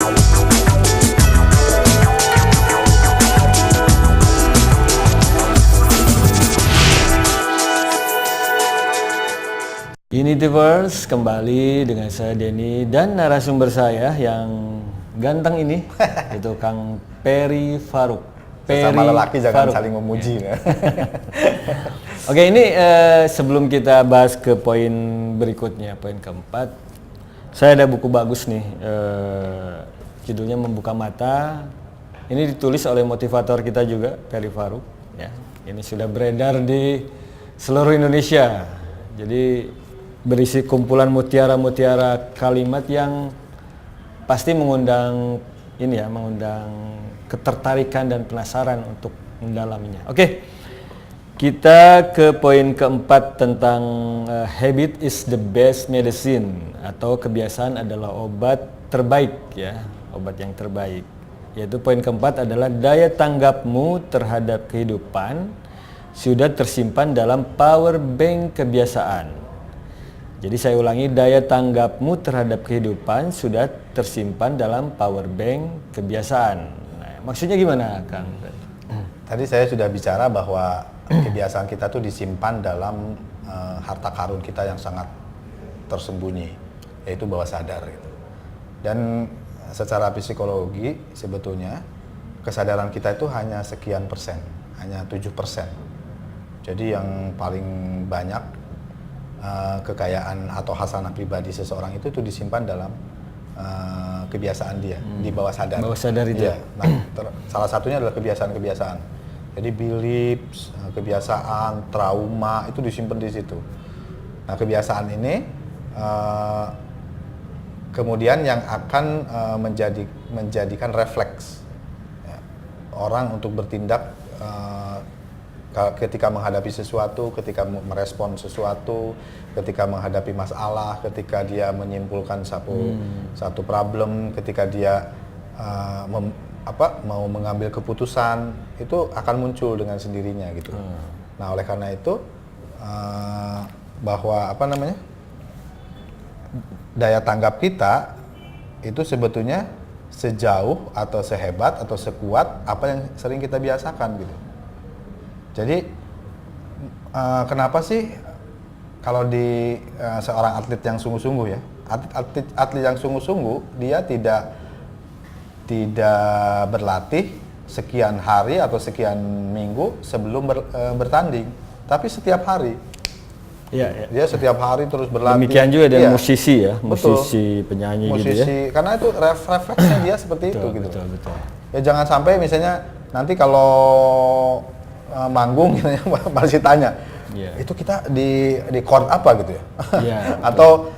Universe kembali dengan saya Denny dan narasumber saya yang ganteng ini itu Kang Perry Farouk. Sesama lelaki jangan saling memuji ya. Oke, ini sebelum kita bahas ke poin berikutnya, poin keempat, saya ada buku bagus nih, judulnya Membuka Mata. Ini ditulis oleh motivator kita juga, Perry Farouk. Ya, ini sudah beredar di seluruh Indonesia. Jadi berisi kumpulan mutiara-mutiara kalimat yang pasti mengundang ini ya, mengundang ketertarikan dan penasaran untuk mendalaminya. Oke, kita ke poin keempat tentang habit is the best medicine, atau kebiasaan adalah obat terbaik ya, obat yang terbaik. Yaitu poin keempat adalah daya tanggapmu terhadap kehidupan sudah tersimpan dalam power bank kebiasaan. Jadi saya ulangi, daya tanggapmu terhadap kehidupan sudah tersimpan dalam power bank kebiasaan. Nah, maksudnya gimana, Kang? Tadi saya sudah bicara bahwa kebiasaan kita tuh disimpan dalam harta karun kita yang sangat tersembunyi, yaitu bawah sadar. Gitu. Dan secara psikologi sebetulnya kesadaran kita itu hanya sekian persen, hanya 7%. Jadi yang paling banyak kekayaan atau hasanah pribadi seseorang itu disimpan dalam kebiasaan dia di bawah sadar. Bawah sadar itu. Ya. Nah, salah satunya adalah kebiasaan-kebiasaan. Jadi beliefs, kebiasaan, trauma itu disimpan di situ. Nah, kebiasaan ini kemudian yang akan menjadikan refleks ya, orang untuk bertindak ketika menghadapi sesuatu, ketika merespon sesuatu, ketika menghadapi masalah, ketika dia menyimpulkan satu problem, ketika dia mau mengambil keputusan, itu akan muncul dengan sendirinya gitu. Nah, oleh karena itu bahwa daya tanggap kita itu sebetulnya sejauh atau sehebat atau sekuat apa yang sering kita biasakan gitu. Jadi kenapa sih kalau di seorang atlet yang sungguh-sungguh ya, atlet yang sungguh-sungguh dia tidak berlatih sekian hari atau sekian minggu sebelum bertanding, tapi setiap hari. Ya. Dia setiap hari terus berlatih. Demikian juga dengan musisi ya, musisi, penyanyi musisi, gitu ya. karena itu refleksnya dia seperti itu gitu. Betul. Ya jangan sampai misalnya nanti kalau manggung gitu ya, masih tanya, itu kita di chord apa gitu ya, atau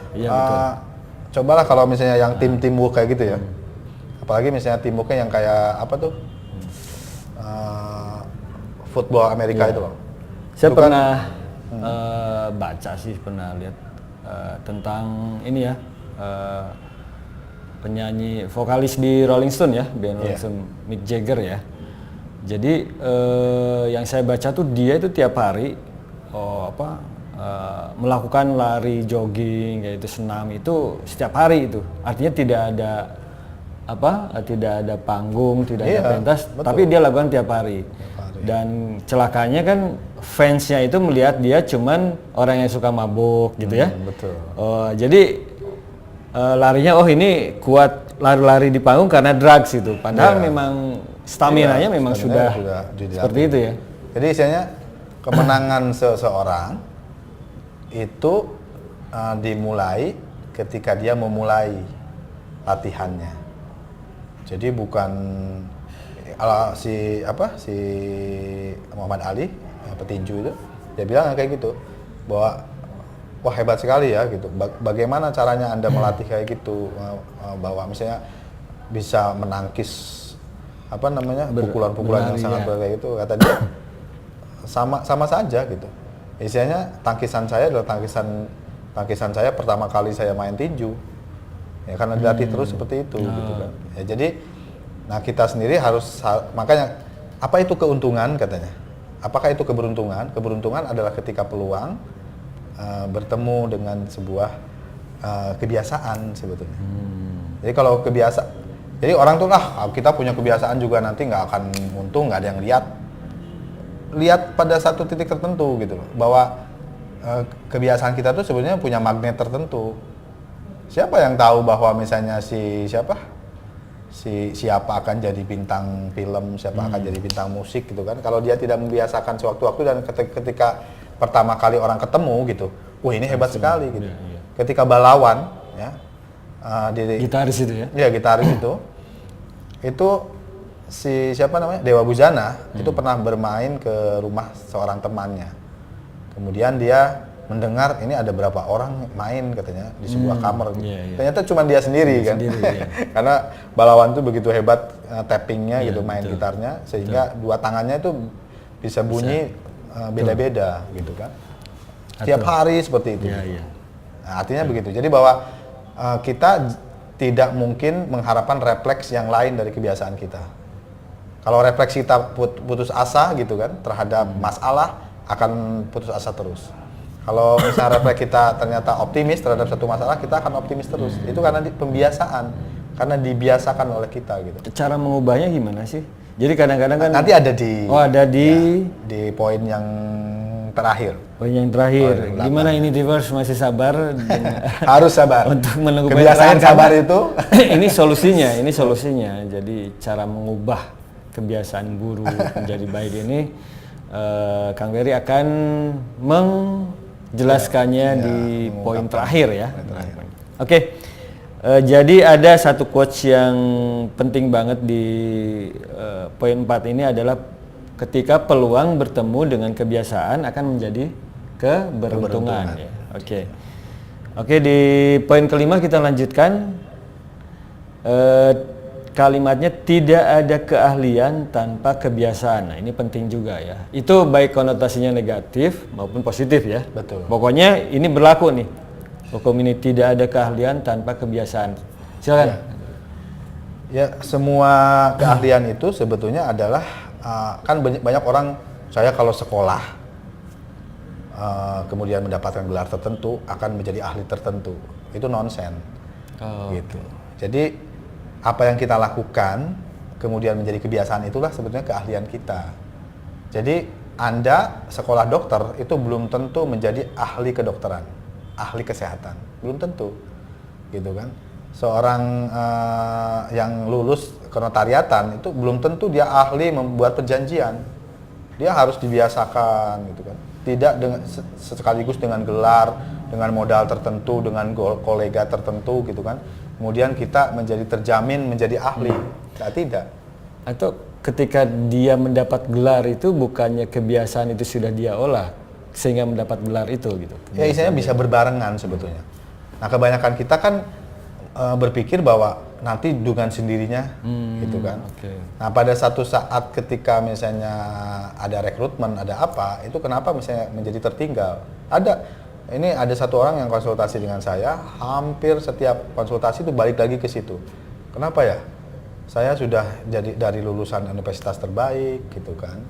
cobalah kalau misalnya yang teamwork kayak gitu ya, apalagi misalnya teamworknya yang kayak apa tuh, football Amerika itu loh. Saya pernah baca sih, pernah lihat tentang ini ya, penyanyi vokalis di Rolling Stone ya, band Rolling Stone, Mick Jagger ya. Jadi yang saya baca tuh dia itu tiap hari melakukan lari, jogging, yaitu senam itu setiap hari itu. Artinya tidak ada panggung, tidak ada pentas, tapi dia lakukan tiap hari. Dan celakanya kan fansnya itu melihat dia cuman orang yang suka mabuk gitu ya. Betul. Jadi larinya ini kuat lari-lari di panggung karena drugs itu. Padahal memang staminanya memang sudah seperti itu ya. Jadi istilahnya kemenangan seseorang itu dimulai ketika dia memulai latihannya. Jadi bukan si Muhammad Ali petinju itu, dia bilang kayak gitu bahwa wah hebat sekali ya gitu. Bagaimana caranya Anda melatih kayak gitu, bahwa misalnya bisa menangkis pukulan-pukulan yang sangat berat kayak gitu, kata dia sama saja gitu. Istilahnya tangkisan saya adalah tangkisan saya pertama kali saya main tinju. Ya karena dilatih terus seperti itu gitu kan. Ya jadi kita sendiri harus, makanya apa itu keuntungan katanya? Apakah itu keberuntungan? Keberuntungan adalah ketika peluang bertemu dengan sebuah kebiasaan sebetulnya. Jadi kalau Jadi orang tuh kita punya kebiasaan juga nanti nggak akan untung, nggak ada yang lihat pada satu titik tertentu gitu loh, bahwa kebiasaan kita tuh sebenarnya punya magnet tertentu. Siapa yang tahu bahwa misalnya siapa akan jadi bintang film, siapa akan jadi bintang musik gitu kan? Kalau dia tidak membiasakan sewaktu-waktu dan ketika pertama kali orang ketemu gitu, wah ini hebat sekali gitu. Iya. Ketika Balawan ya, Gitaris itu ya? iya gitaris itu siapa namanya, Dewa Bujana itu pernah bermain ke rumah seorang temannya. Kemudian dia mendengar ini ada berapa orang main katanya di sebuah kamar. Iya. Ternyata cuma dia sendiri kan. Iya. Karena Balawan tuh begitu hebat tappingnya gitu, main betul. gitarnya, sehingga dua tangannya itu bisa bunyi beda-beda gitu kan. Tiap hari seperti itu. Iya. Nah, artinya begitu. Jadi bahwa kita tidak mungkin mengharapkan refleks yang lain dari kebiasaan kita. Kalau refleks kita putus asa gitu kan terhadap masalah, akan putus asa terus. Kalau misalnya refleks kita ternyata optimis terhadap satu masalah, kita akan optimis terus. Itu karena pembiasaan, karena dibiasakan oleh kita gitu. Cara mengubahnya gimana sih? Jadi kadang-kadang kan Nanti ada di di poin yang terakhir. poin yang terakhir. Poin yang Gimana ini Divers masih sabar Harus sabar. untuk menunggu poin Kebiasaan terakhir, sabar karena itu ini solusinya. Jadi cara mengubah kebiasaan buruk menjadi baik ini Kang Ferry akan menjelaskannya di poin terakhir ya. Oke. Jadi ada satu quotes yang penting banget di poin 4 ini adalah ketika peluang bertemu dengan kebiasaan akan menjadi keberuntungan. Ya. Oke, di poin kelima kita lanjutkan. Kalimatnya tidak ada keahlian tanpa kebiasaan. Nah, ini penting juga ya. Itu baik konotasinya negatif maupun positif ya. Betul. Pokoknya ini berlaku nih. Hukum ini tidak ada keahlian tanpa kebiasaan. Silakan. Ya, semua keahlian itu sebetulnya adalah kan banyak orang, saya kalau sekolah kemudian mendapatkan gelar tertentu akan menjadi ahli tertentu. Itu nonsen. Gitu. Jadi apa yang kita lakukan kemudian menjadi kebiasaan itulah sebetulnya keahlian kita. Jadi Anda sekolah dokter itu belum tentu menjadi ahli kedokteran, ahli kesehatan, belum tentu, gitu kan. Seorang yang lulus kenotariatan itu belum tentu dia ahli membuat perjanjian. Dia harus dibiasakan, gitu kan. Tidak dengan sekaligus dengan gelar, dengan modal tertentu, dengan kolega tertentu, gitu kan. Kemudian kita menjadi terjamin menjadi ahli, tidak. Atau ketika dia mendapat gelar itu bukannya kebiasaan itu sudah dia olah sehingga mendapat gelar itu gitu. Ya istilahnya bisa berbarengan sebetulnya. Nah kebanyakan kita kan berpikir bahwa nanti dengan sendirinya gitu kan. Nah pada satu saat ketika misalnya ada rekrutmen, ada apa, itu kenapa misalnya menjadi tertinggal? Ini ada satu orang yang konsultasi dengan saya, hampir setiap konsultasi itu balik lagi ke situ. Kenapa ya? Saya sudah jadi dari lulusan universitas terbaik gitu kan.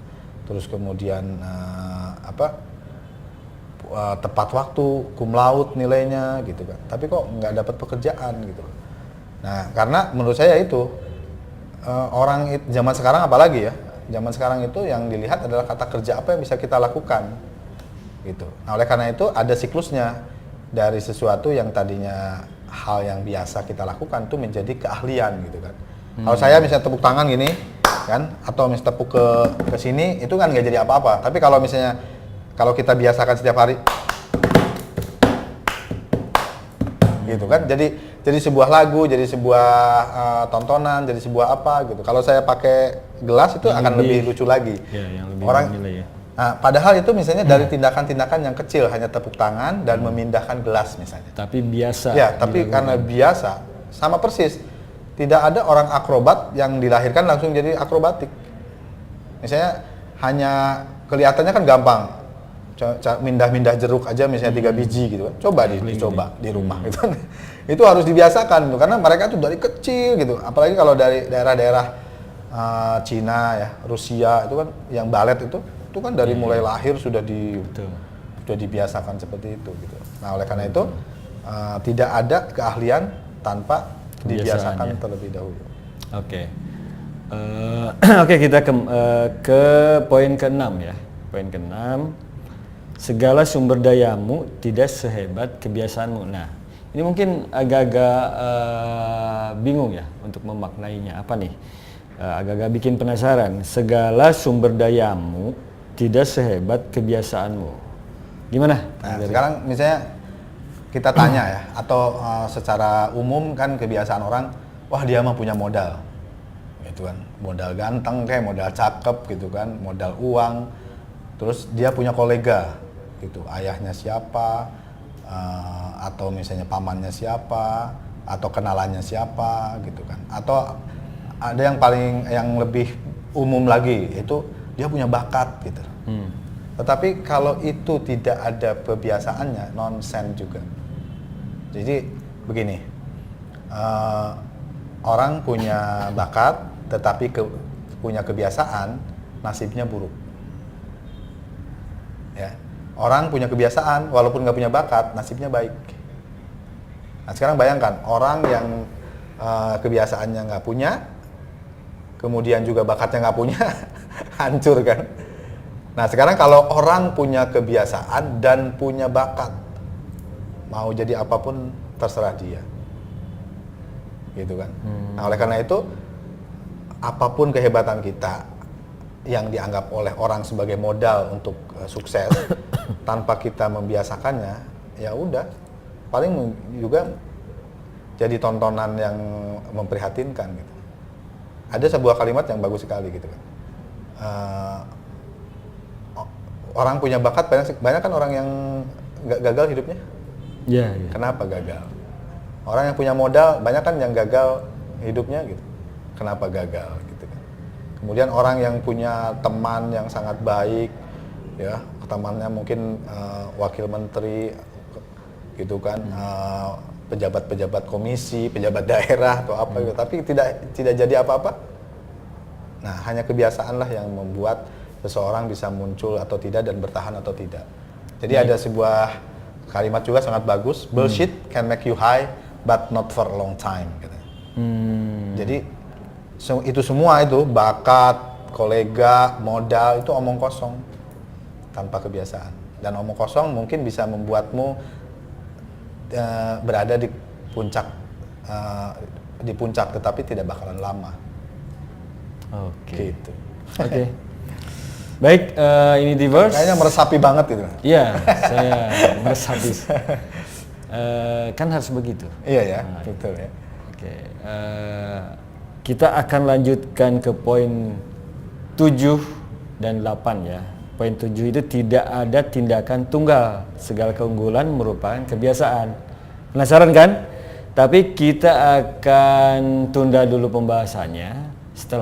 Terus kemudian tepat waktu, cum laude nilainya gitu kan. Tapi kok nggak dapat pekerjaan gitu. Nah, karena menurut saya itu zaman sekarang apalagi ya. Zaman sekarang itu yang dilihat adalah kata kerja apa yang bisa kita lakukan. Gitu. Nah, oleh karena itu ada siklusnya dari sesuatu yang tadinya hal yang biasa kita lakukan itu menjadi keahlian gitu kan. Kalau saya misalnya tepuk tangan gini kan, atau misalnya tepuk ke sini itu kan nggak jadi apa-apa. Tapi kalau misalnya kita biasakan setiap hari gitu kan, jadi sebuah lagu, jadi sebuah tontonan, jadi sebuah apa gitu. Kalau saya pakai gelas itu akan lebih lucu lagi. Ya, yang lebih nilai ya. Nah, padahal itu misalnya dari tindakan-tindakan yang kecil, hanya tepuk tangan dan memindahkan gelas misalnya. Tapi biasa. Ya, tapi karena biasa, sama persis. Tidak ada orang akrobat yang dilahirkan langsung jadi akrobatik. Misalnya hanya kelihatannya kan gampang. Mindah-mindah jeruk aja misalnya 3 biji gitu kan. Coba dicoba di rumah gitu. Itu harus dibiasakan gitu, karena mereka tuh dari kecil gitu. Apalagi kalau dari daerah-daerah Cina ya, Rusia itu kan yang balet itu kan dari mulai lahir sudah dibiasakan seperti itu gitu. Nah oleh karena itu tidak ada keahlian tanpa dibiasakan terlebih dahulu. Oke. Oke, kita ke poin ke-6 ya. Poin ke-6. Segala sumber dayamu tidak sehebat kebiasaanmu. Nah, ini mungkin agak-agak bingung ya untuk memaknainya. Apa nih? Agak-agak bikin penasaran. Segala sumber dayamu tidak sehebat kebiasaanmu. Gimana? Nah, sekarang misalnya kita tanya ya, atau secara umum kan kebiasaan orang, wah dia mah punya modal, gitu kan, modal ganteng kayak modal cakep gitu kan, modal uang, terus dia punya kolega, gitu, ayahnya siapa, atau misalnya pamannya siapa, atau kenalannya siapa, gitu kan, atau ada yang lebih umum lagi, itu dia punya bakat, gitu. Tetapi kalau itu tidak ada kebiasaannya, nonsen juga. Jadi begini, orang punya bakat, tetapi punya kebiasaan, nasibnya buruk. Ya, orang punya kebiasaan, walaupun nggak punya bakat, nasibnya baik. Nah sekarang bayangkan, orang yang kebiasaannya nggak punya, kemudian juga bakatnya nggak punya, hancur kan. Nah sekarang kalau orang punya kebiasaan dan punya bakat, mau jadi apapun terserah dia, gitu kan. Nah oleh karena itu, apapun kehebatan kita yang dianggap oleh orang sebagai modal untuk sukses, tanpa kita membiasakannya, ya udah, paling juga jadi tontonan yang memprihatinkan gitu. Ada sebuah kalimat yang bagus sekali gitu kan. Orang punya bakat, banyak kan orang yang gagal hidupnya. Ya. Kenapa gagal? Orang yang punya modal, banyak kan yang gagal hidupnya gitu. Kenapa gagal gitu kan? Kemudian orang yang punya teman yang sangat baik, ya, temannya mungkin wakil menteri, gitu kan, pejabat-pejabat komisi, pejabat daerah atau apa gitu, tapi tidak jadi apa-apa. Nah, hanya kebiasaanlah yang membuat seseorang bisa muncul atau tidak dan bertahan atau tidak. Jadi ada sebuah kalimat juga sangat bagus, bullshit can make you high but not for a long time gitu. Jadi itu semua itu bakat, kolega, modal itu omong kosong tanpa kebiasaan. Dan omong kosong mungkin bisa membuatmu berada di puncak tetapi tidak bakalan lama. Oke. Gitu. Oke. Baik, ini Diverse. Kayaknya meresapi banget gitu. Iya, saya meresapi. Kan harus begitu. Iya ya, betul ya. Oke, kita akan lanjutkan ke poin 7 dan 8 ya. Poin 7 itu tidak ada tindakan tunggal. Segala keunggulan merupakan kebiasaan. Penasaran kan? Tapi kita akan tunda dulu pembahasannya